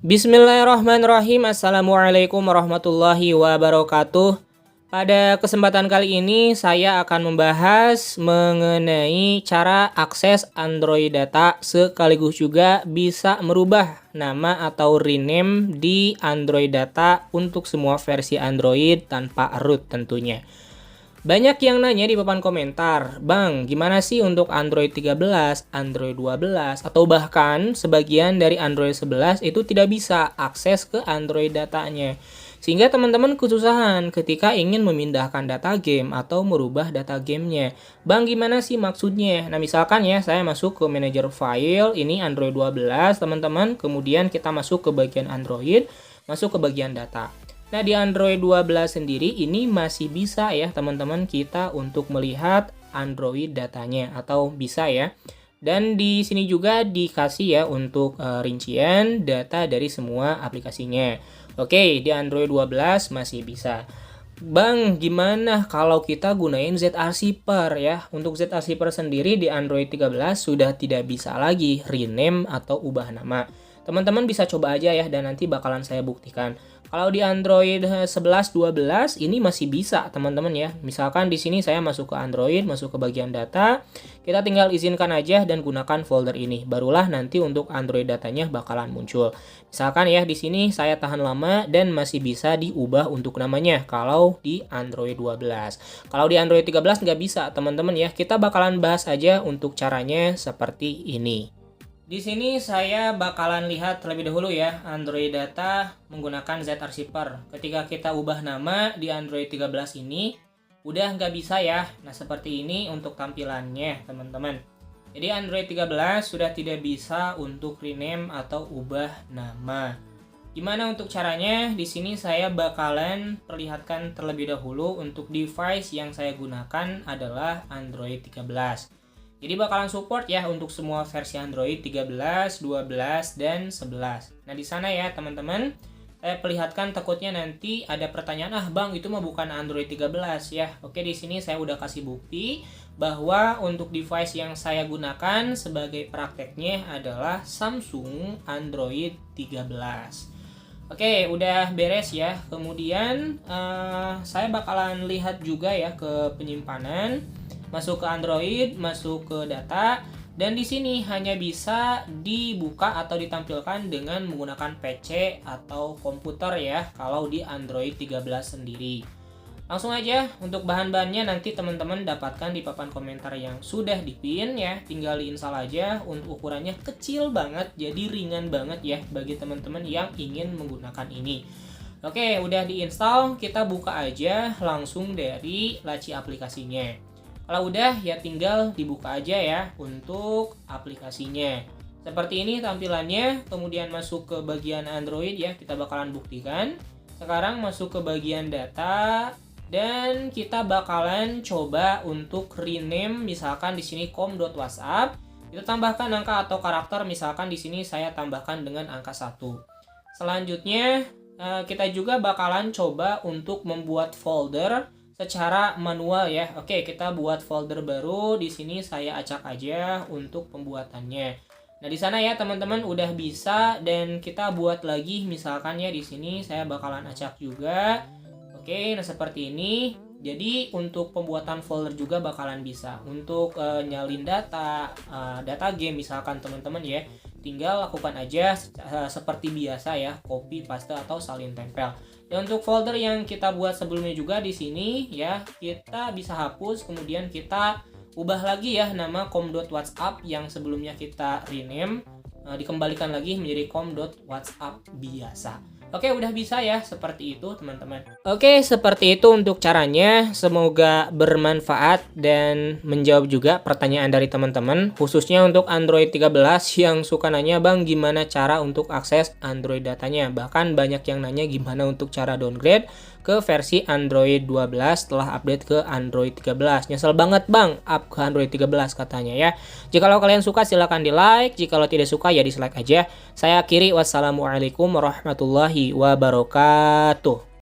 Bismillahirrahmanirrahim. Assalamualaikum warahmatullahi wabarakatuh. Pada kesempatan kali ini saya akan membahas mengenai cara akses Android data sekaligus juga bisa merubah nama atau rename di Android data untuk semua versi Android tanpa root tentunya. Banyak yang nanya di papan komentar, Bang, gimana sih untuk Android 13, Android 12, atau bahkan sebagian dari Android 11 itu tidak bisa akses ke Android datanya. Sehingga teman-teman kesusahan ketika ingin memindahkan data game atau merubah data gamenya. Bang, gimana sih maksudnya? Nah, misalkan ya, saya masuk ke manajer file, ini Android 12, teman-teman. Kemudian kita masuk ke bagian Android, masuk ke bagian data. Nah, di Android 12 sendiri ini masih bisa ya teman-teman kita untuk melihat Android datanya atau bisa ya. Dan di sini juga dikasih ya untuk rincian data dari semua aplikasinya. Oke, di Android 12 masih bisa. Bang, gimana kalau kita gunain ZArchiver ya? Untuk ZArchiver sendiri di Android 13 sudah tidak bisa lagi rename atau ubah nama. Teman-teman bisa coba aja ya dan nanti bakalan saya buktikan. Kalau di Android 11, 12 ini masih bisa teman-teman ya. Misalkan di sini saya masuk ke Android, masuk ke bagian data, kita tinggal izinkan aja dan gunakan folder ini. Barulah nanti untuk Android datanya bakalan muncul. Misalkan ya di sini saya tahan lama dan masih bisa diubah untuk namanya kalau di Android 12. Kalau di Android 13 nggak bisa teman-teman ya. Kita bakalan bahas aja untuk caranya seperti ini. Di sini saya bakalan lihat terlebih dahulu ya Android data menggunakan ZArchiver. Ketika kita ubah nama di Android 13 ini udah nggak bisa ya. Nah, seperti ini untuk tampilannya teman-teman. Jadi Android 13 sudah tidak bisa untuk rename atau ubah nama. Gimana untuk caranya? Di sini saya bakalan perlihatkan terlebih dahulu untuk device yang saya gunakan adalah Android 13. Jadi bakalan support ya untuk semua versi Android 13, 12, dan 11. Nah, di sana ya teman-teman, saya perlihatkan takutnya nanti ada pertanyaan, Bang, itu mah bukan Android 13 ya. Oke, di sini saya udah kasih bukti bahwa untuk device yang saya gunakan sebagai prakteknya adalah Samsung Android 13. Oke, udah beres ya. Kemudian saya bakalan lihat juga ya ke penyimpanan. Masuk ke Android, masuk ke data, dan di sini hanya bisa dibuka atau ditampilkan dengan menggunakan PC atau komputer ya, kalau di Android 13 sendiri. Langsung aja untuk bahan-bahannya nanti teman-teman dapatkan di papan komentar yang sudah dipin ya, tinggal diinstal aja. Untuk ukurannya kecil banget, jadi ringan banget ya bagi teman-teman yang ingin menggunakan ini. Oke, udah diinstal, kita buka aja langsung dari laci aplikasinya. Kalau udah ya tinggal dibuka aja ya untuk aplikasinya. Seperti ini tampilannya, kemudian masuk ke bagian Android ya, kita bakalan buktikan. Sekarang masuk ke bagian data dan kita bakalan coba untuk rename misalkan di sini com.whatsapp. Kita tambahkan angka atau karakter, misalkan di sini saya tambahkan dengan angka 1. Selanjutnya kita juga bakalan coba untuk membuat folder secara manual ya. Oke, kita buat folder baru. Di sini saya acak aja untuk pembuatannya. Nah, di sana ya teman-teman udah bisa dan kita buat lagi misalkan ya di sini saya bakalan acak juga. Oke, nah seperti ini. Jadi untuk pembuatan folder juga bakalan bisa. Untuk nyalin data, data game misalkan teman-teman ya. Tinggal lakukan aja seperti biasa ya, copy, paste atau salin tempel. Dan untuk folder yang kita buat sebelumnya juga di sini ya, kita bisa hapus, kemudian kita ubah lagi ya nama com.whatsapp yang sebelumnya kita rename, dikembalikan lagi menjadi com.whatsapp biasa. Oke, udah bisa ya seperti itu teman-teman. Oke, seperti itu untuk caranya. Semoga bermanfaat dan menjawab juga pertanyaan dari teman-teman, khususnya untuk Android 13 yang suka nanya, Bang, gimana cara untuk akses Android datanya. Bahkan banyak yang nanya gimana untuk cara downgrade ke versi Android 12 setelah update ke Android 13. Nyesel banget, Bang, up ke Android 13 katanya ya. Jikalau kalian suka silahkan di like, jikalau tidak suka ya dislike aja. Saya akhiri, wassalamualaikum warahmatullahi wabarakatuh.